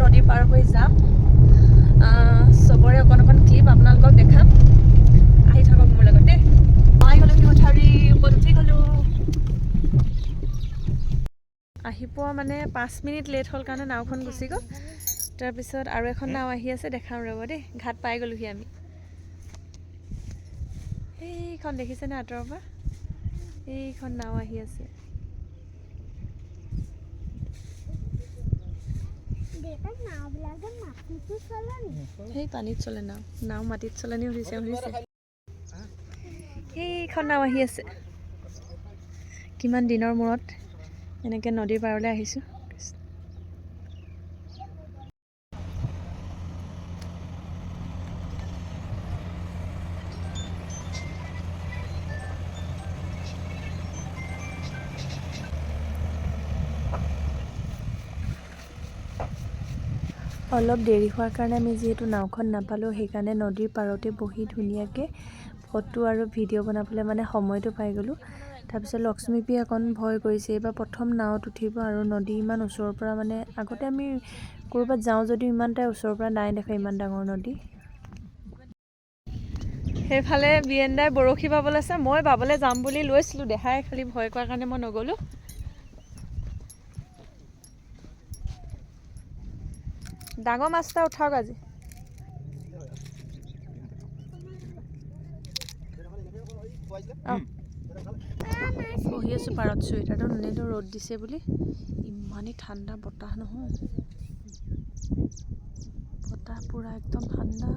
নদী পাৰ হৈ যাম চবৰে অকণ অকণ ক্লিপ আপোনালোকক দেখাম আহি থাকক মোৰ লগত দেই আহি গ'লো মথাউৰি ওপৰত উঠি গ'লো আহি পোৱা মানে 5 মিনিট লেট হ'ল কাৰণে নাওখন গুচি গ'ল তাৰপিছত আৰু এখন নাও আহি আছে দেখাম ৰ'ব দেই ঘাট পাই গ'লোহি আমি এইখন দেখিছেনে আঁতৰৰ পৰা এইখন নাও আহি আছে সেই পানীত চলে নাও নাও মাটিত চলে নি সুধিছে সেইখন নাও আহি আছে কিমান দিনৰ মূৰত এনেকৈ নদীৰ পাৰলৈ আহিছোঁ অলপ দেৰি হোৱাৰ কাৰণে আমি যিহেতু নাওখন নাপালোঁ সেইকাৰণে নদীৰ পাৰতে বহি ধুনীয়াকৈ ফটো আৰু ভিডিঅ' বনাবলৈ মানে সময়টো পাই গ'লোঁ তাৰপিছত লক্ষ্মীপি অকণ ভয় কৰিছে এইবাৰ প্ৰথম নাৱত উঠিব আৰু নদী ইমান ওচৰৰ পৰা মানে আগতে আমি ক'ৰবাত যাওঁ যদিও ইমান এটা ওচৰৰ পৰা নাই দেখা ইমান ডাঙৰ নদী সেইফালে বিয়েন্দাই বৰশী বাবলৈ আছে মই বাবলৈ যাম বুলি লৈছিলোঁ দেখাই খালি ভয় কৰাৰ কাৰণে মই নগ'লোঁ ডাঙৰ মাছ এটা উঠাওক আজি বহি আছোঁ পাৰত চুৱেটাৰটো নানিলোঁ ৰ'দ দিছে বুলি ইমানেই ঠাণ্ডা বতাহ নহয় বতাহ পূৰা একদম ঠাণ্ডা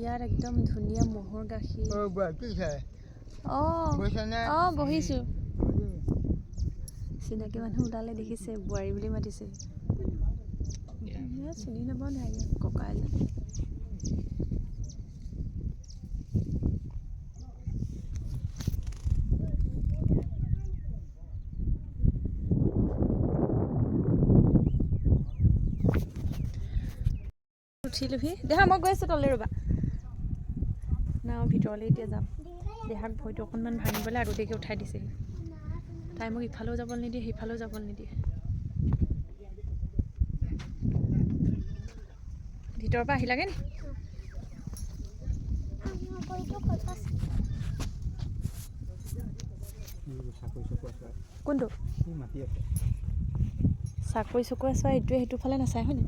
ইয়াৰ একদম ধুনীয়া ম'হৰ গাখীৰ অঁ বহিছোঁ চিনাকি মানুহ ওলালে দেখিছে বোৱাৰী বুলি মাতিছে চিনি নাপাওঁ নাই ককাই উঠিলোহি দেহা মই গৈ আছোঁ তলে ৰ'বা নাও ভিতৰলৈ এতিয়া যাম দেহাক ভয়টো অকণমান ভাঙিবলৈ আগতীয়াকৈ উঠাই দিছেহি তাই মোক ইফালেও যাবলৈ নিদিয়ে সিফালেও যাবলৈ নিদিয়ে ভিতৰৰ পৰা আহিলাগে নি কোনটো চাকৰি চকুৱে চোৱা এইটোৱে সেইটো ফালে নাচায় হয়নে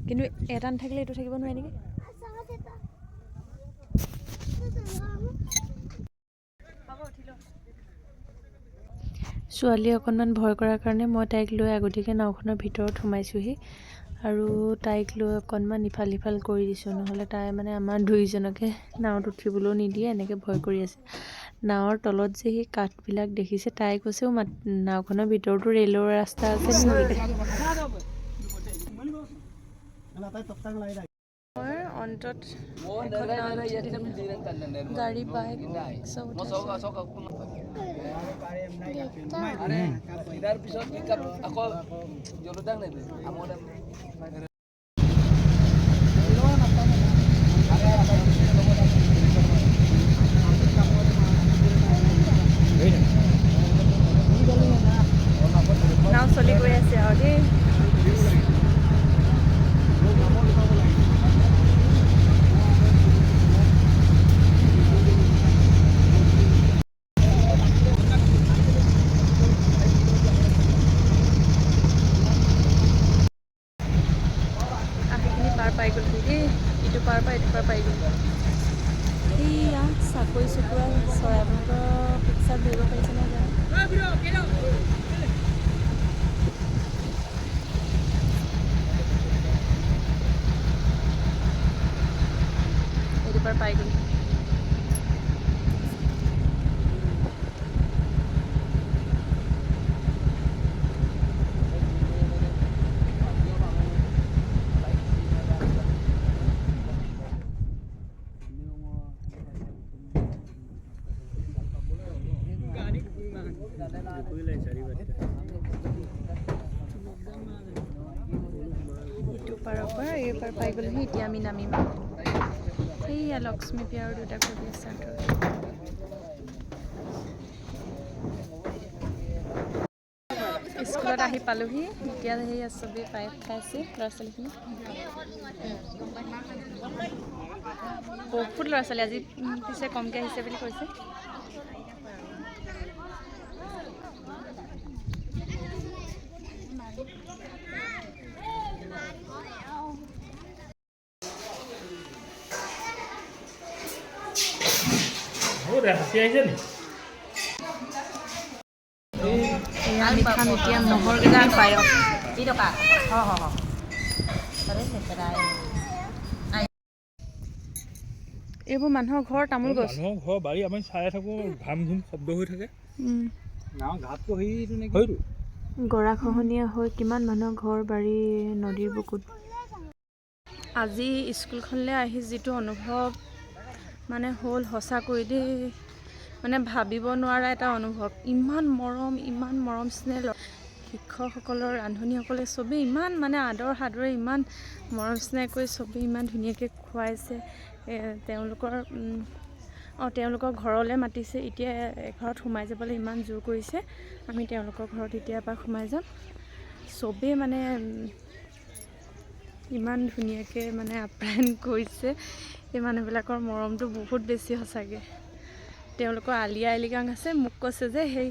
কিন্তু এটা নাথাকিলে এইটো থাকিব নোৱাৰে নেকি ছোৱালী অকণমান ভয় কৰাৰ কাৰণে মই তাইক লৈ আগতীয়াকৈ নাওখনৰ ভিতৰত সোমাইছোঁহি আৰু তাইক লৈ অকণমান ইফাল সিফাল কৰি দিছোঁ নহ'লে তাই মানে আমাৰ দুইজনকে নাৱত উঠিবলৈও নিদিয়ে এনেকৈ ভয় কৰি আছে নাৱৰ তলত যে সেই কাঠবিলাক দেখিছে তাই কৈছেও নাওখনৰ ভিতৰতো ৰেলৰ ৰাস্তা আছে অন্তত গাড়ী বাইক চব নাও চলি গৈ আছে আৰু দেই পাই গ'লো দেই ইটো পাৰ পৰা এইটো পাৰ পাই গ'লো এইয়া চাকৰি চকুৰা চৰাইবোৰৰ পিকচাৰ ধৰিব পাৰিছে নহয় জানো এইটো পাৰ পাই গ'লো এইটো পাৰৰ পৰা এই পাৰ পাই গ'লোহি এতিয়া আমি নামিম এইয়া লক্ষ্মীপ্ৰিয়া আৰু দুটাকৈ চেণ্টাৰ স্কুলত আহি পালোহি এতিয়া সেই চবেই পায়স খাইছে ল'ৰা ছোৱালীখিনি বহুত ল'ৰা ছোৱালী আজি পিছে কমকৈ আহিছে বুলি কৈছে মিঠা মিঠা মহৰ গাখীৰ পায়স এইবোৰ মানুহৰ ঘৰ তামোল গছ মানুহৰ ঘৰ বাৰী আমি চাই থাকোঁ ঘাম ঘুম শব্দ হৈ থাকে গৰাখহনীয়া হৈ কিমান মানুহৰ ঘৰ বাৰী নদীৰ বুকুত আজি স্কুলখনলৈ আহি যিটো অনুভৱ মানে হ'ল সঁচাকৈ দেই মানে ভাবিব নোৱাৰা এটা অনুভৱ ইমান মৰম স্নেহ শিক্ষকসকলৰ ৰান্ধনীসকলে চবেই ইমান মানে আদৰ সাদৰে ইমান মৰম স্নেহ কৰি চবেই ইমান ধুনীয়াকৈ খুৱাইছে তেওঁলোকৰ ঘৰলৈ মাতিছে এতিয়া ঘৰত সোমাই যাবলৈ ইমান জোৰ কৰিছে আমি তেওঁলোকৰ ঘৰত এতিয়াৰ পৰা সোমাই যাম চবেই মানে ইমান ধুনীয়াকৈ মানে আপ্যায়ন কৰিছে এই মানুহবিলাকৰ মৰমটো বহুত বেছি সঁচাকৈ তেওঁলোকৰ আলি আই লৃগাং আছে মোক কৈছে যে সেই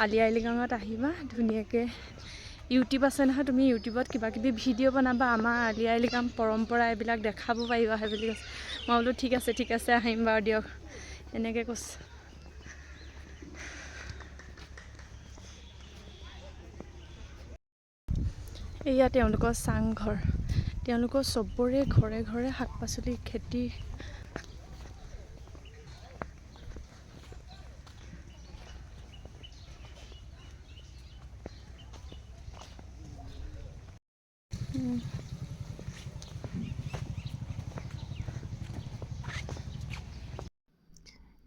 আলি আই লৃগাঙত আহিবা ধুনীয়াকৈ ইউটিউব আছে নহয় তুমি ইউটিউবত কিবা কিবি ভিডিঅ' বনাবা আমাৰ আলি আই লৃগাং পৰম্পৰা এইবিলাক দেখাব পাৰিবা সেই বুলি কৈছে মই বোলো ঠিক আছে আহিম বাৰু দিয়ক এনেকৈ কৈছে এয়া তেওঁলোকৰ চাংঘৰ তেওঁলোকৰ চবৰে ঘৰে ঘৰে শাক পাচলি খেতি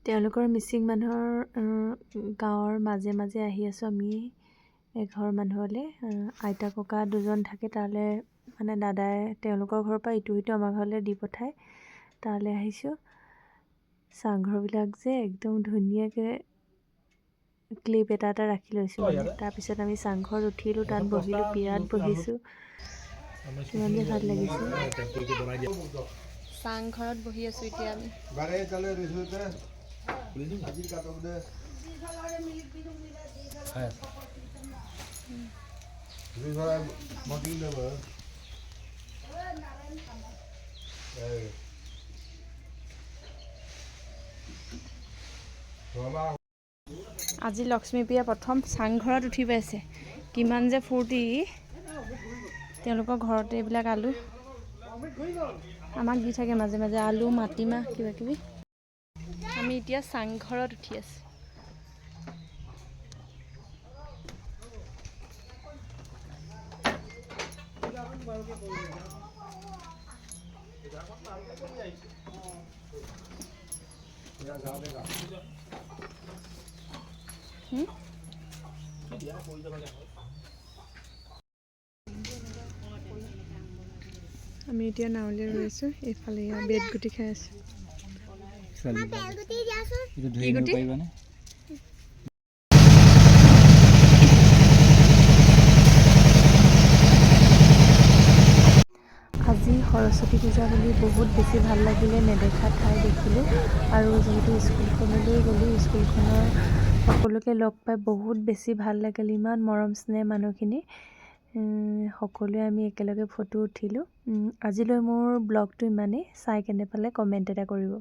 তেওঁলোকৰ মিচিং মানুহৰ গাঁৱৰ মাজে মাজে আহি আছোঁ আমি এঘৰ মানুহলৈ আইতা ককা দুজন থাকে তালৈ মানে দাদাই তেওঁলোকৰ ঘৰৰ পৰা ইটো সিটো আমাৰ ঘৰলৈ দি পঠায় তালৈ আহিছোঁ চাংঘৰবিলাক যে একদম ধুনীয়াকৈ ক্লিপ এটা ৰাখি লৈছোঁ মানে তাৰপিছত আমি চাংঘৰত উঠিলোঁ তাত বহিলোঁ বিৰাট বহিছোঁ কিমান যে ভাল লাগিছে চাংঘৰত বহি আছোঁ এতিয়া আমি আজি লক্ষ্মীপ্ৰিয়া প্ৰথম চাংঘৰত উঠি পাইছে কিমান যে ফূৰ্তি তেওঁলোকৰ ঘৰতে এইবিলাক আলু আমাক দি থাকে মাজে মাজে আলু মাটিমাহ কিবা কিবি আমি এতিয়া চাংঘৰত উঠি আছোঁ আমি এতিয়া নাৱলীয়া ৰৈ আছোঁ এইফালে বেত গুটি খাই আছোঁ আজি সৰস্বতী পূজা বুলি বহুত বেছি ভাল লাগিলে নেদেখা ঠাই দেখিলোঁ আৰু যিহেতু স্কুলখনলৈ গ'লোঁ স্কুলখনৰ সকলোকে লগ পাই বহুত বেছি ভাল লাগিল ইমান মৰম স্নেহ মানুহখিনি সকলোৱে আমি একেলগে ফটো উঠিলোঁ আজিলৈ মোৰ ব্লগটো ইমানেই চাই কেনে পালে কমেণ্ট এটা কৰিব